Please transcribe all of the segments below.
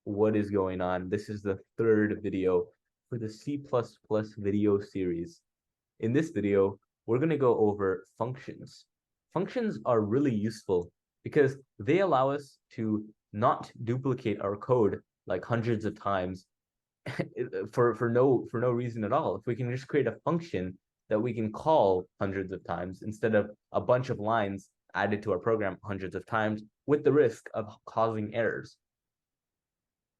what is going on? This is the third video for the C++ video series. In this video, we're going to go over functions. Functions are really useful because they allow us to not duplicate our code like hundreds of times for no reason at all. If we can just create a function that we can call hundreds of times instead of a bunch of lines added to our program hundreds of times with the risk of causing errors.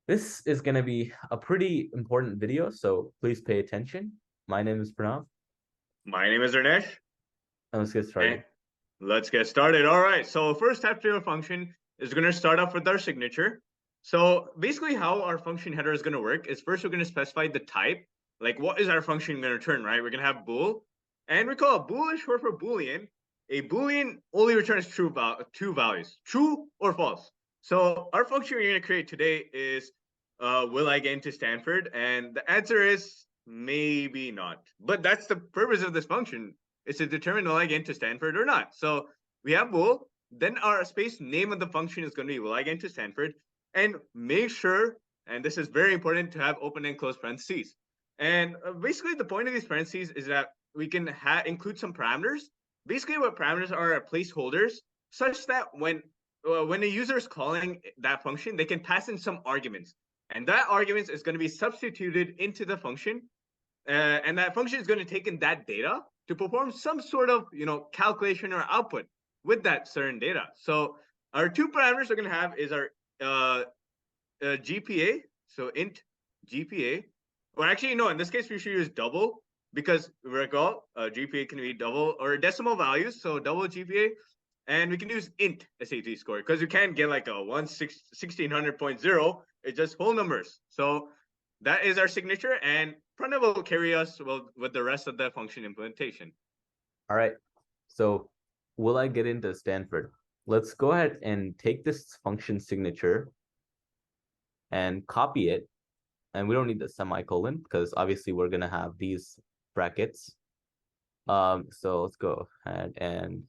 This is going to be a pretty important video, so please pay attention. My name is Pranav. My name is Arnesh. And let's get started. And let's get started. All right. So first step to a function is going to start off with our signature. So basically how our function header is going to work is first we're going to specify the type. Like what is our function going to return, right? We're going to have bool. And we call a bool is short for boolean. A boolean only returns two values, true or false. So our function we're going to create today is will I get into Stanford? And the answer is maybe not. But that's the purpose of this function, is to determine will I get into Stanford or not. So we have bool, then our space name of the function is going to be will I get into Stanford, and make sure, and this is very important, to have open and close parentheses. And basically the point of these parentheses is that we can include some parameters. Basically what parameters are placeholders, such that when a user is calling that function, they can pass in some arguments. And that argument is going to be substituted into the function. And that function is going to take in that data to perform some sort of calculation or output with that certain data. So our two parameters we're going to have is our GPA, so int GPA. Or actually, no, in this case, we should use double, because recall GPA can be double or decimal values, so double GPA. And we can use int SAT score, because you can't get like a 1600.0. It's just whole numbers. So that is our signature, and Pranav will carry us with the rest of the function implementation. All right. So will I get into Stanford? Let's go ahead and take this function signature and copy it. And we don't need the semicolon because obviously we're going to have these brackets. So let's go ahead and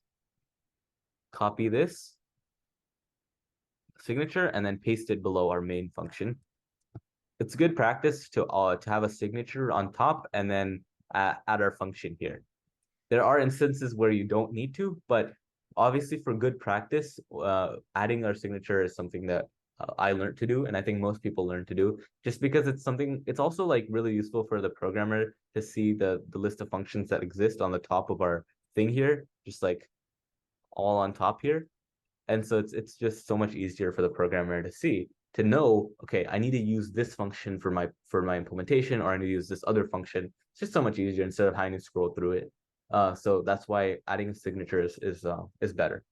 copy this signature and then paste it below our main function. It's good practice to have a signature on top and then add our function here. There are instances where you don't need to, but obviously for good practice, adding our signature is something that I learned to do, and I think most people learn to do, just because it's also like really useful for the programmer to see the list of functions that exist on the top of our thing here, just like all on top here. And so it's just so much easier for the programmer to see, to know, okay, I need to use this function for my implementation, or I need to use this other function. It's just so much easier instead of having to scroll through it. So that's why adding a signature is better.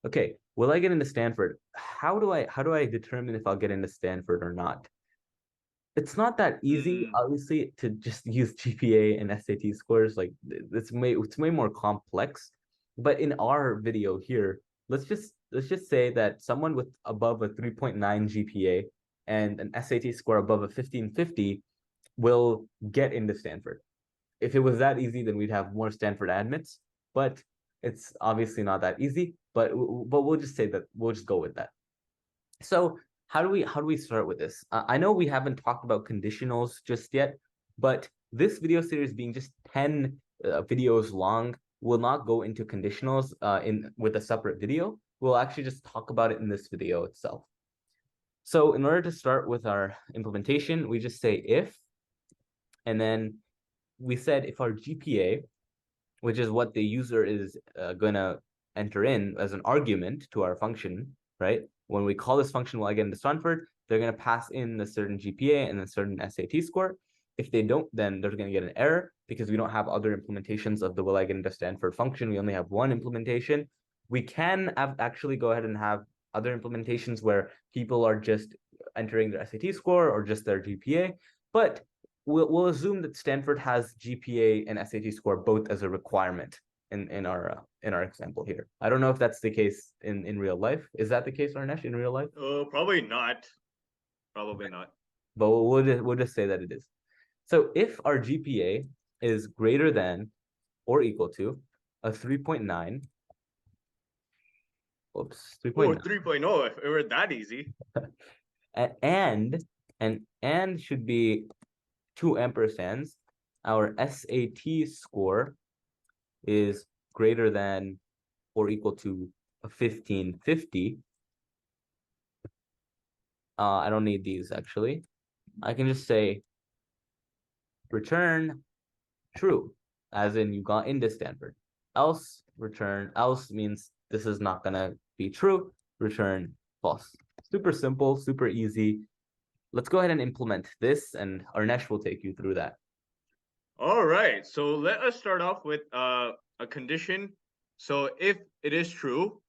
Okay, will I get into Stanford? How do I determine if I'll get into Stanford or not? It's not that easy, obviously, to just use GPA and SAT scores. Like it's way more complex. But in our video here, let's just say that someone with above a 3.9 GPA and an SAT score above a 1550 will get into Stanford. If it was that easy, then we'd have more Stanford admits, but it's obviously not that easy. But we'll just say that we'll just go with that. So how do we start with this? I know we haven't talked about conditionals just yet, but this video series being just 10 videos long will not go into conditionals with a separate video. We'll actually just talk about it in this video itself. So in order to start with our implementation, we just say if, and then we said if our GPA, which is what the user is going to enter in as an argument to our function, right? When we call this function, will I get into Stanford, they're going to pass in a certain GPA and a certain SAT score. If they don't, then they're going to get an error because we don't have other implementations of the will I get into Stanford function. We only have one implementation. We can actually go ahead and have other implementations where people are just entering their SAT score or just their GPA, but we'll assume that Stanford has GPA and SAT score both as a requirement in our example here. I don't know if that's the case in real life. Is that the case, Arnesh, in real life? Probably not. Probably not. But we'll just say that it is. So if our GPA is greater than or equal to a 3.9, oops, 3.9. Oh, 3.0, if it were that easy. and should be 2 ampersands. Our SAT score is greater than or equal to 1550. I don't need these actually. I can just say return true, as in you got into Stanford. Else means this is not gonna be true. Return false. Super simple, super easy. Let's go ahead and implement this, and Arnesh will take you through that. All right, so let us start off with a condition. So if it is true,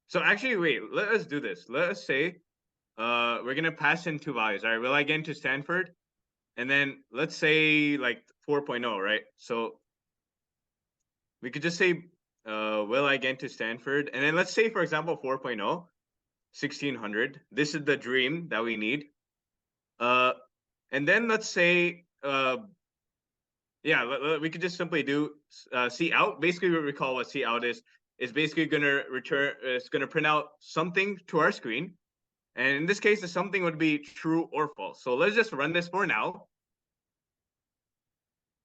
so actually, wait, let us do this. Let us say we're gonna pass in two values. All right, will I get into Stanford? And then let's say like 4.0, right? So we could just say will I get into Stanford? And then let's say, for example, 4.0, 1600. This is the dream that we need. And then let's say yeah, we could just simply do C out. Basically, what we call what C out is basically going to return. It's going to print out something to our screen, and in this case, the something would be true or false. So let's just run this for now,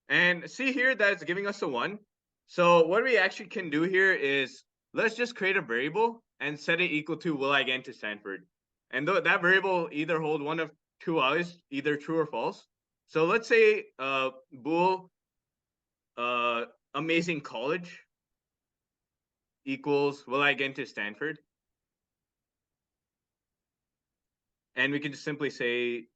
and see here that it's giving us a 1. So what we actually can do here is let's just create a variable and set it equal to will I get into Stanford, and that variable either hold one of two values, either true or false. So let's say bool amazing college equals will I get into Stanford? And we can just simply say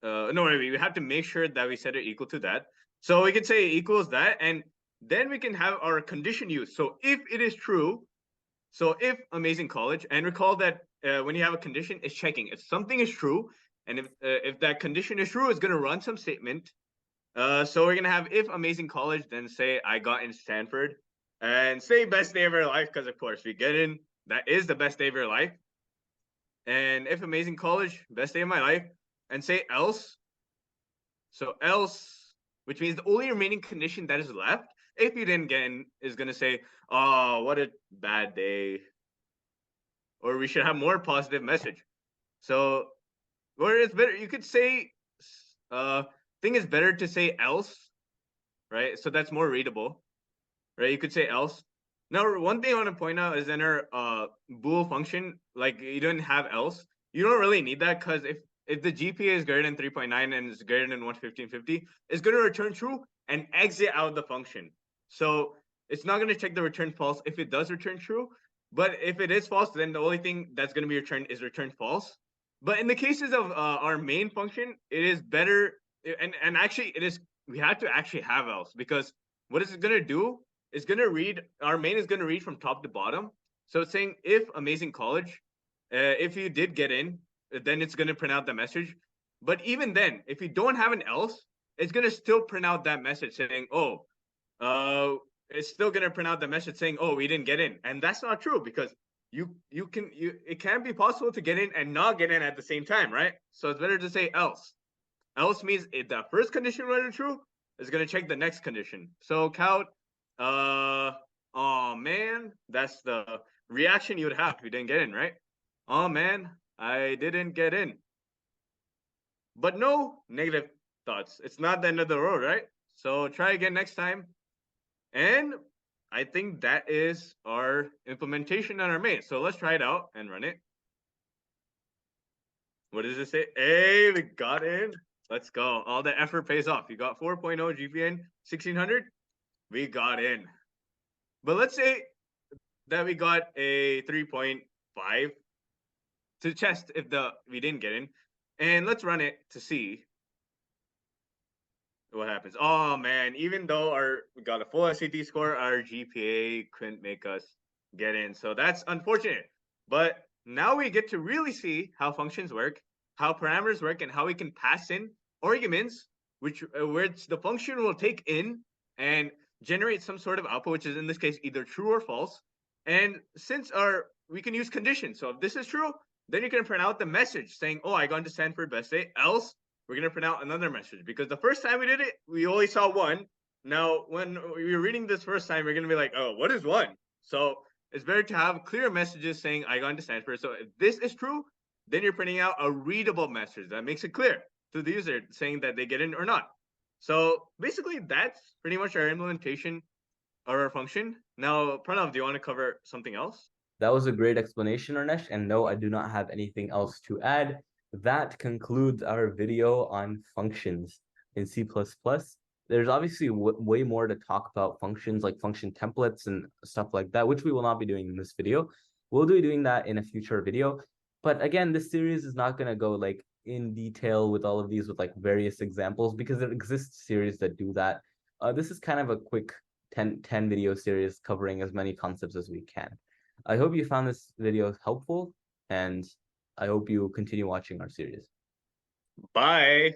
no, we have to make sure that we set it equal to that. So we can say equals that, and then we can have our condition used. So if it is true, so if amazing college, and recall that when you have a condition, it's checking if something is true, and if that condition is true, it's going to run some statement. So we're gonna have if amazing college, then say I got in Stanford, and say best day of your life, because of course we get in. That is the best day of your life. And if amazing college, best day of my life, and say else. So else, which means the only remaining condition that is left, if you didn't get in, is gonna say, oh, what a bad day. Or we should have more positive message. So, or it's better, you could say, thing is better to say else, right? So that's more readable, right? You could say else. Now, one thing I want to point out is in our bool function, like you don't have else. You don't really need that because if the GPA is greater than 3.9 and is greater than 115.50, it's going to return true and exit out of the function. So it's not going to check the return false if it does return true. But if it is false, then the only thing that's going to be returned is return false. But in the cases of our main function, it is better, and actually it is, we have to actually have else, because what is it going to do? It's going to read, our main is going to read from top to bottom. So it's saying if amazing college, if you did get in, then it's going to print out the message. But even then, if you don't have an else, it's going to still print out that message saying, oh, it's still going to print out the message saying, oh, we didn't get in. And that's not true, because it can be possible to get in and not get in at the same time, right? So it's better to say else. Else means if the first condition was true, it's going to check the next condition. So count, oh man, that's the reaction you would have if you didn't get in, right? Oh man, I didn't get in. But no negative thoughts. It's not the end of the road, right? So try again next time. And I think that is our implementation on our main. So let's try it out and run it. What does it say? Hey, we got in. Let's go. All the effort pays off. You got 4.0 GPA, 1600. We got in. But let's say that we got a 3.5 to test if we didn't get in. And let's run it to see what happens. Oh man, even though we got a full SAT score, our GPA couldn't make us get in. So that's unfortunate. But now we get to really see how functions work, how parameters work, and how we can pass in arguments, which the function will take in and generate some sort of output, which is in this case either true or false. And since we can use conditions. So if this is true, then you can print out the message saying, oh, I got into Stanford best day. Else, we're going to print out another message, because the first time we did it, we only saw 1. Now, when we were reading this first time, we're going to be like, oh, what is 1? So it's better to have clear messages saying I got into science fair. So if this is true, then you're printing out a readable message that makes it clear to the user saying that they get in or not. So basically, that's pretty much our implementation of our function. Now, Pranav, do you want to cover something else? That was a great explanation, Arnesh. And no, I do not have anything else to add. That concludes our video on functions in C++. There's obviously way more to talk about functions, like function templates and stuff like that, which we will not be doing in this video. We'll be doing that in a future video. But again, this series is not going to go like in detail with all of these with like various examples because there exists series that do that. This is kind of a quick 10 video series covering as many concepts as we can. I hope you found this video helpful, and I hope you continue watching our series. Bye.